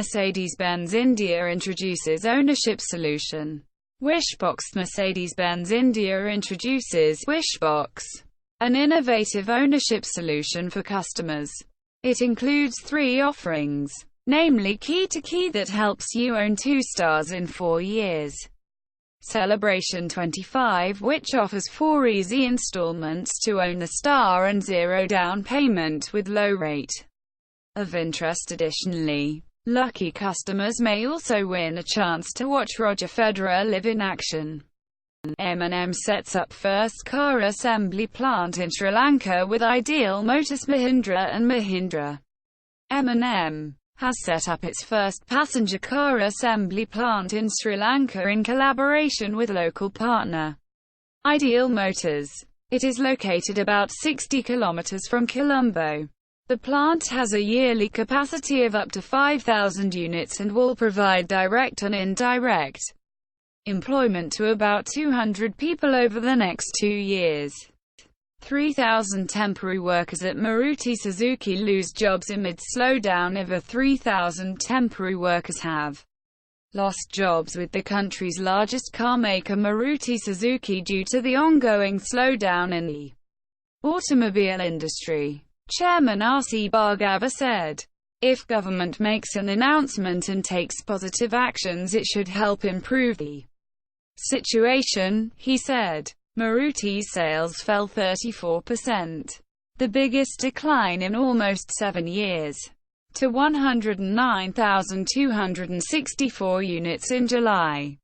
Mercedes-Benz India introduces ownership solution. Wishbox. Mercedes-Benz India introduces Wishbox, an innovative ownership solution for customers. It includes 3 offerings, namely key-to-key that helps you own 2 stars in 4 years. Celebration 25, which offers 4 easy installments to own the star and 0 down payment with low rate of interest. Additionally, lucky customers may also win a chance to watch Roger Federer live in action. M&M sets up first car assembly plant in Sri Lanka with Ideal Motors. Mahindra and Mahindra. M&M has set up its first passenger car assembly plant in Sri Lanka in collaboration with local partner Ideal Motors. It is located about 60 kilometers from Colombo. The plant has a yearly capacity of up to 5,000 units and will provide direct and indirect employment to about 200 people over the next 2 years. 3,000 temporary workers at Maruti Suzuki lose jobs amid slowdown. Over 3,000 temporary workers have lost jobs with the country's largest car maker Maruti Suzuki due to the ongoing slowdown in the automobile industry. Chairman R.C. Bhargava said, "If government makes an announcement and takes positive actions, it should help improve the situation," he said. Maruti's sales fell 34%, the biggest decline in almost 7 years, to 109,264 units in July.